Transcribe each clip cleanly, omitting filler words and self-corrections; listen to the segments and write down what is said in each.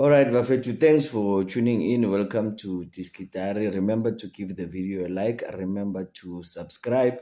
All right, Bafetu, thanks for tuning in. Welcome to Tiskitari. Remember to give the video a like. Remember to subscribe.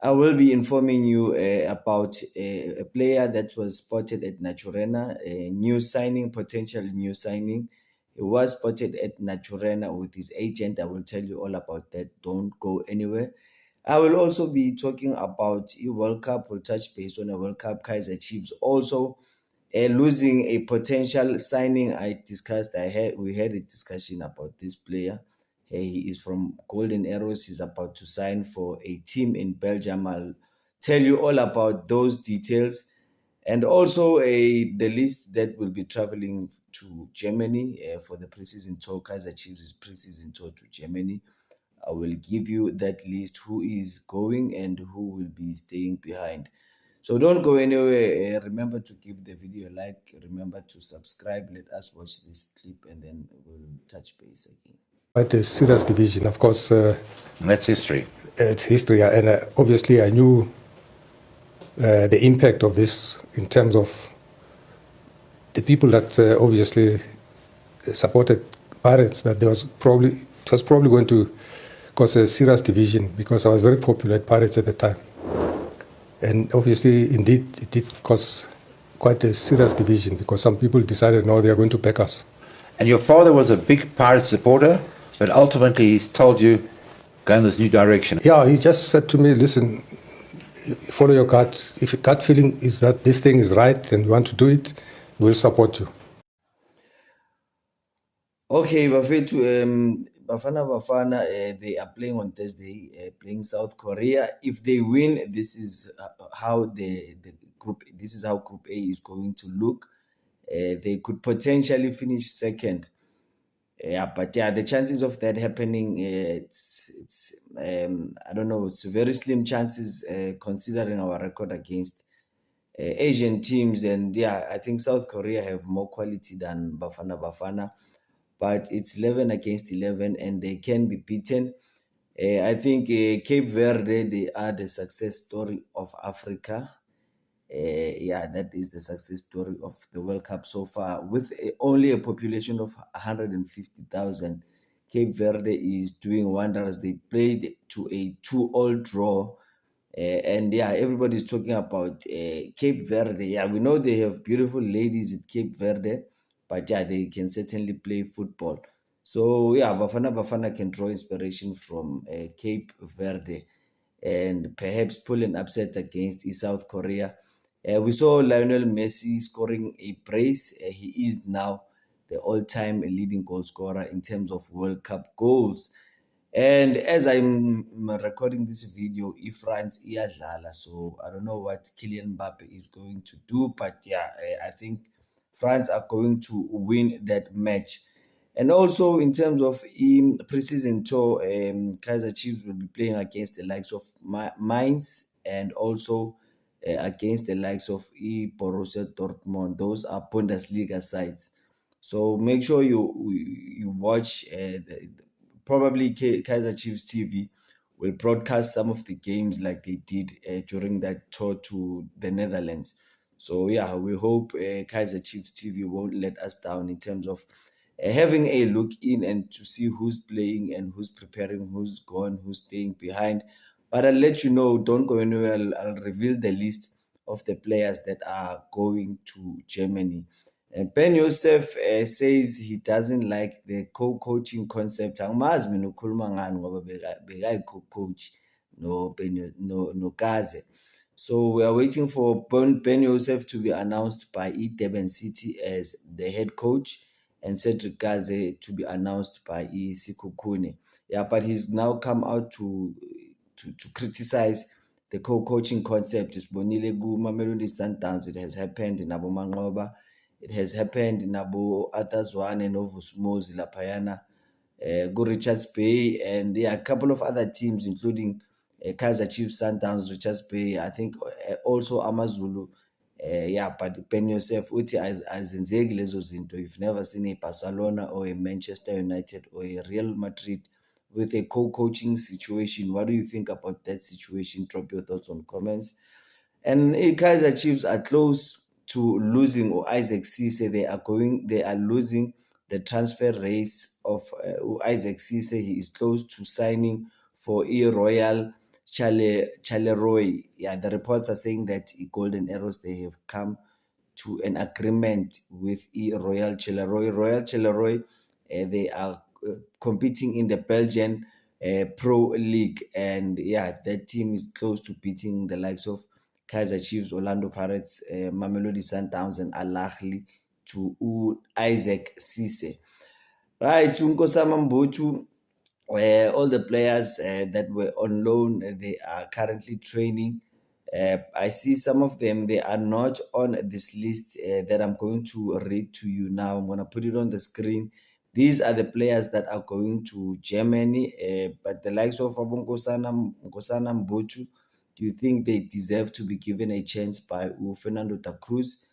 I will be informing you about a player that was spotted at Naturena, a new signing, potential new signing. He was spotted at Naturena with his agent. I will tell you all about that. Don't go anywhere. I will also be talking about a World Cup. We'll touch base on a World Cup. Kaiser Chiefs also losing a potential signing. We had a discussion about this player. He is from Golden Arrows. He's about to sign for a team in Belgium. I'll tell you all about those details, and also the list that will be traveling to Germany for the preseason tour. Kaiser Chiefs' preseason tour to Germany. I will give you that list, who is going and who will be staying behind. So don't go anywhere. Remember to give the video a like. Remember to subscribe. Let us watch this clip and then we'll touch base again. Quite a serious division, of course. That's history. It's history, and obviously I knew the impact of this in terms of the people that obviously supported Pirates. That it was probably going to cause a serious division because I was very popular at Pirates at the time, and obviously, indeed, it did cause quite a serious division because some people decided no, they are going to back us. And your father was a big Pirates supporter, but ultimately he's told you, go in this new direction. Yeah, he just said to me, listen, follow your gut. If your gut feeling is that this thing is right and you want to do it, we'll support you. Okay, Bafetu, Bafana, they are playing on Thursday, playing South Korea. If they win, this is how the group. This is how Group A is going to look. They could potentially finish second. But the chances of that happening, it's I don't know, it's very slim chances considering our record against Asian teams. And I think South Korea have more quality than Bafana, but it's 11 against 11 and they can be beaten. I think Cape Verde, they are the success story of Africa. That is the success story of the World Cup so far. With only a population of 150,000, Cape Verde is doing wonders. They played to a 2-all draw. Everybody's talking about Cape Verde. We know they have beautiful ladies at Cape Verde, but they can certainly play football. So Bafana can draw inspiration from Cape Verde and perhaps pull an upset against South Korea. We saw Lionel Messi scoring a brace. He is now the all-time leading goal scorer in terms of World Cup goals. And as I'm recording this video, France iyadlala, so I don't know what Kylian Mbappe is going to do, but I think France are going to win that match. And also in terms of preseason tour, Kaiser Chiefs will be playing against the likes of Mainz and also against the likes of Borussia Dortmund. Those are Bundesliga sides. So make sure you watch. Probably Kaiser Chiefs TV will broadcast some of the games like they did during that tour to the Netherlands. So we hope Kaiser Chiefs TV won't let us down in terms of having a look in and to see who's playing and who's preparing, who's gone, who's staying behind. But I'll let you know, don't go anywhere. I'll reveal the list of the players that are going to Germany. And Ben Yosef says he doesn't like the co-coaching concept. Angimazi mina ukhuluma ngani ngoba bekayi-co-coach no Kaze. So we are waiting for Ben Yosef to be announced by Durban City as the head coach and Cedric Kaze to be announced by Sekhukhune. But he's now come out to criticize the co-coaching concept. Sibonile kuMamelodi Sundowns, it has happened in Nabo Manqoba, it has happened in Nabo Atazwane, Novus Laphayana, Richards Bay, and a couple of other teams, including Kaizer Chiefs, Sundowns, Richards Bay, I think also AmaZulu. But Ben Yosef uthi azenzeki lezo zinto. You've never seen a Barcelona or a Manchester United or a Real Madrid with a co-coaching situation. What do you think about that situation? Drop your thoughts on comments. And Kaizer Chiefs are close to losing Isaac Cisse. They are losing the transfer race of Isaac Cisse. He is close to signing for Royal Charleroi. Yeah, the reports are saying that Golden Arrows, they have come to an agreement with Royal Charleroi. Royal Charleroi, they are competing in the Belgian Pro League, and yeah, that team is close to beating the likes of Kaizer Chiefs, Orlando Pirates, Mamelodi Sundowns, and Al Ahly to Isaac Cisse. Right, Nkosama Mbotu, all the players that were on loan, they are currently training. I see some of them, they are not on this list that I'm going to read to you now. I'm going to put it on the screen. These are the players that are going to Germany, but the likes of Nkosana Mbotu, do you think they deserve to be given a chance by Fernando da Cruz?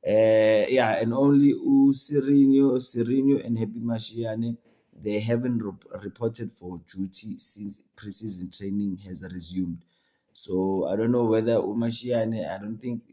Yeah, and only Serino and Happy Mashiane, they haven't reported for duty since preseason training has resumed. So I don't know whether Umashiane, I don't think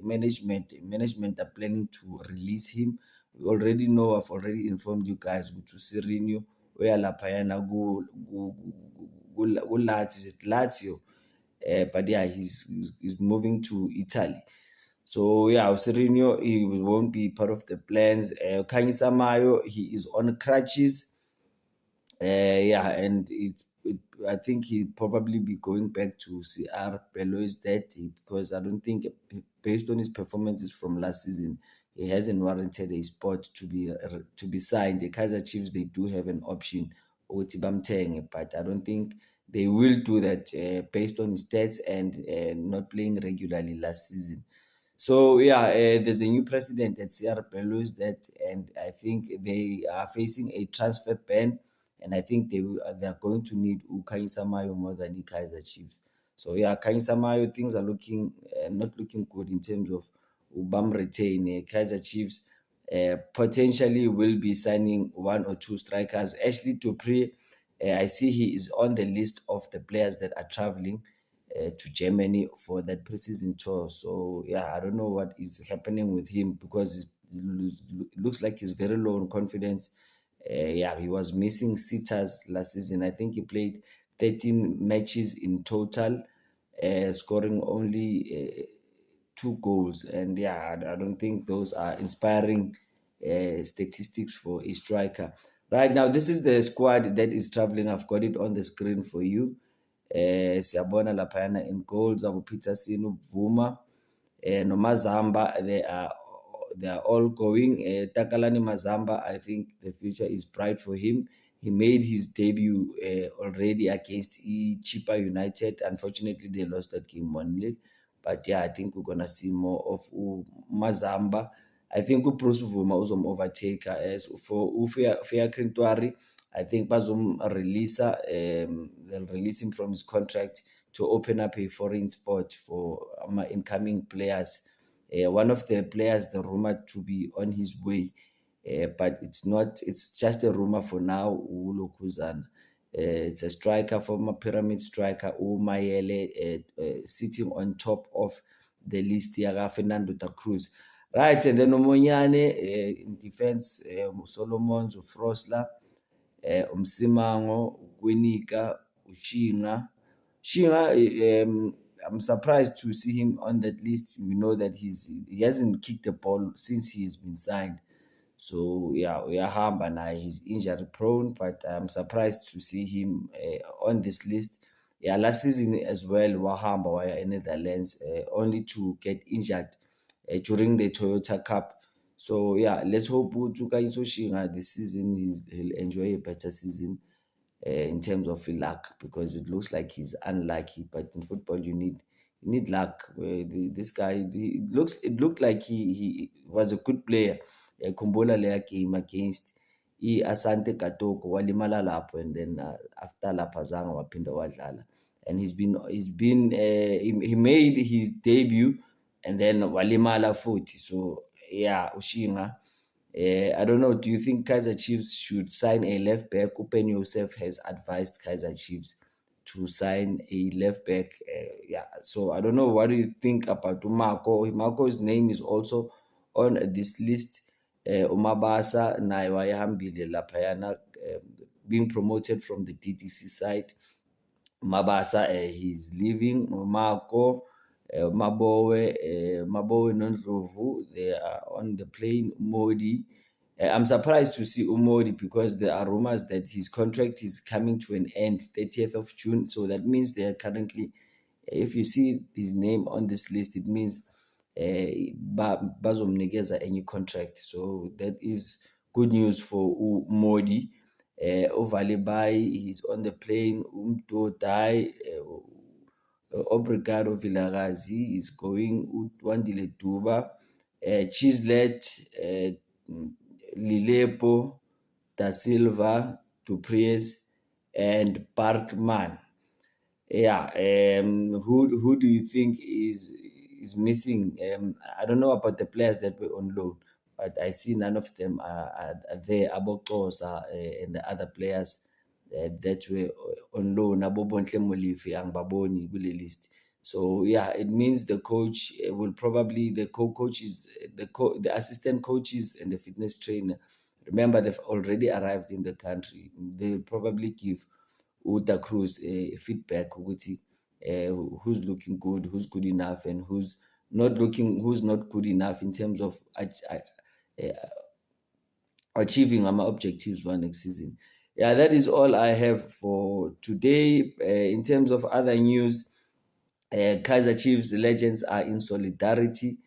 management are planning to release him. We already know, I've already informed you guys, to Serino, where Lapayana go Lazio. But yeah, he's moving to Italy. So yeah, Serino, he won't be part of the plans. Kanyisa Mayo, he is on crutches. Yeah, and I think he'll probably be going back to CR Belouizdad, because I don't think, based on his performances from last season, he hasn't warranted a spot to be signed. The Kaizer Chiefs, they do have an option, Otibamteng, but I don't think they will do that based on his stats and not playing regularly last season. So yeah, there's a new president at CR Belouizdad, and I think they are facing a transfer ban, and I think they are going to need Kanyisa Mayo more than the Kaizer Chiefs. So yeah, Kanyisa Mayo, things are looking not looking good in terms of Ubam retain. Kaizer Chiefs potentially will be signing one or two strikers. Ashley Dupree, I see he is on the list of the players that are traveling to Germany for that preseason tour. So yeah, I don't know what is happening with him, because it looks like he's very low on confidence. Yeah, he was missing sitters last season. I think he played 13 matches in total, scoring only 2 goals. And yeah, I don't think those are inspiring statistics for a striker. Right now, this is the squad that is traveling. I've got it on the screen for you. Siyabona laphayana in goals, Abu Peterson, Vuma, Nomazamba, they are all going. Takalani Mazamba, I think the future is bright for him. He made his debut already against Chipa United. Unfortunately, they lost that game 1-0. But yeah, I think we're gonna see more of Mazamba. I think Bruce Vuma overtake as for Ufea Krintwari. I think Bazum they'll release him from his contract to open up a foreign spot for incoming players. One of the players, the rumored to be on his way, but it's not. It's just a rumor for now. Ulo Kuzana. It's a striker, former Pyramid striker, Umayele, sitting on top of the list here, Fernando da Cruz. Right, and then Omonyane in defense, Solomons, Frosler, Umsimango, Gwinika, Ushinga. Shinga, I'm surprised to see him on that list. We know that he hasn't kicked the ball since he's been signed. So yeah, Uyahamba now, he's injury prone, but I'm surprised to see him on this list. Yeah, last season as well, Wahamba were in Netherlands, only to get injured during the Toyota Cup. So yeah, let's hope Tukaiso Shinga this season he'll enjoy a better season in terms of luck, because it looks like he's unlucky. But in football, you need luck. This guy, it looked like he was a good player. Khumbula leya game against Asante Katoko, walimala lapho, and then after lapha zange waphinda wadlala. And he made his debut and then walimala futhi. So yeah, Ushinga. I don't know. Do you think Kaizer Chiefs should sign a left back? Upen Yosef has advised Kaizer Chiefs to sign a left back. Yeah, so I don't know, what do you think about Marco? Marco's name is also on this list. Umabasa naye wayehambile laphayana, being promoted from the DTC side. Mabasa, he's leaving. Marco, Mabowe Nondlovu, they are on the plane. Modi, I'm surprised to see Umodi, because there are rumors that his contract is coming to an end 30th of June. So that means they are currently, if you see his name on this list, it means bazomnikeza any contract. So that is good news for Modi. Ovalibai, he's on the plane. Dai, Obrigado Vilagazi is going. Wandile Duba, Chislet, Lilepo, Da Silva, Dupriez, and Parkman. Yeah, who do you think is missing? I don't know about the players that were on loan, but I see none of them are there. Abokosa and the other players that were on loan. Abobontle Molifi and Baboni kule list. So yeah, it means the coach will probably, the co-coaches, the assistant coaches, and the fitness trainer. Remember, they've already arrived in the country. They'll probably give Uta Cruz feedback ukuthi who's looking good, who's good enough, and who's not good enough in terms of achieving our objectives for next season. Yeah, that is all I have for today. In terms of other news, Kaizer Chiefs legends are in solidarity,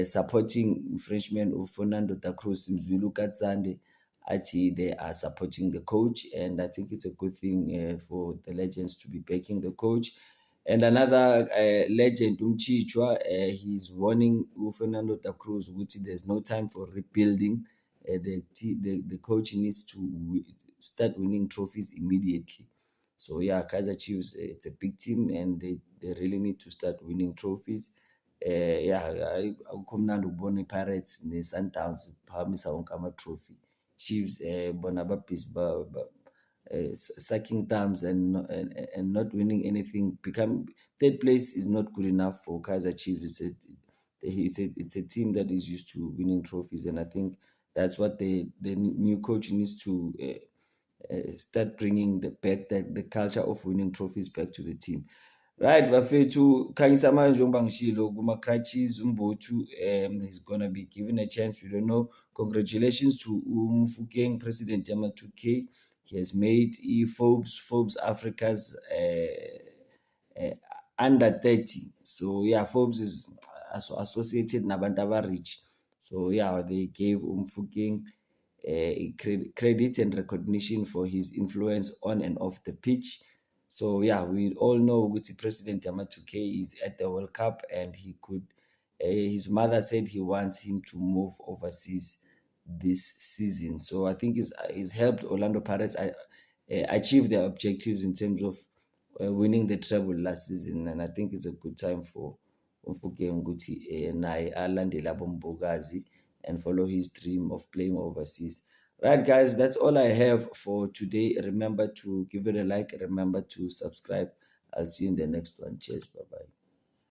supporting Frenchman Fernando da Cruz Mzulu Katsande. Ati they are supporting the coach, and I think it's a good thing for the legends to be backing the coach. And another legend, Umchichwa, he's warning Fernando da Cruz, which there's no time for rebuilding. The coach needs to start winning trophies immediately. So yeah, Kaizer Chiefs, it's a big team, and they really need to start winning trophies. Yeah, akukho mnandi ukubona iPirates ne-Sundowns phakamisa wonke ama-trophy. Chiefs bona babhizi sucking thumbs and not winning anything. Third place is not good enough for Kaizer Chiefs. It's a team that is used to winning trophies, and I think that's what the new coach needs to start bringing the culture of winning trophies back to the team. Right, bafethu, khanyisa manje njengoba ngishilo kuma-crutches, uMbuthu he's gonna be given a chance. We don't know. Congratulations to Mofokeng, President Yama 2K. He has made Forbes Africa's under 30. So yeah, Forbes is associated nabantu abarich. So yeah, they gave Mofokeng credit and recognition for his influence on and off the pitch. So yeah, we all know Guti President Yama 2K is at the World Cup, and he could. His mother said he wants him to move overseas this season. So I think he's helped Orlando Pirates achieve their objectives in terms of winning the treble last season, and I think it's a good time for Mofokeng ukuthi naye alandele abombokazi and follow his dream of playing overseas. Right, guys, that's all I have for today. Remember to give it a like. Remember to subscribe. I'll see you in the next one. Cheers. Bye-bye.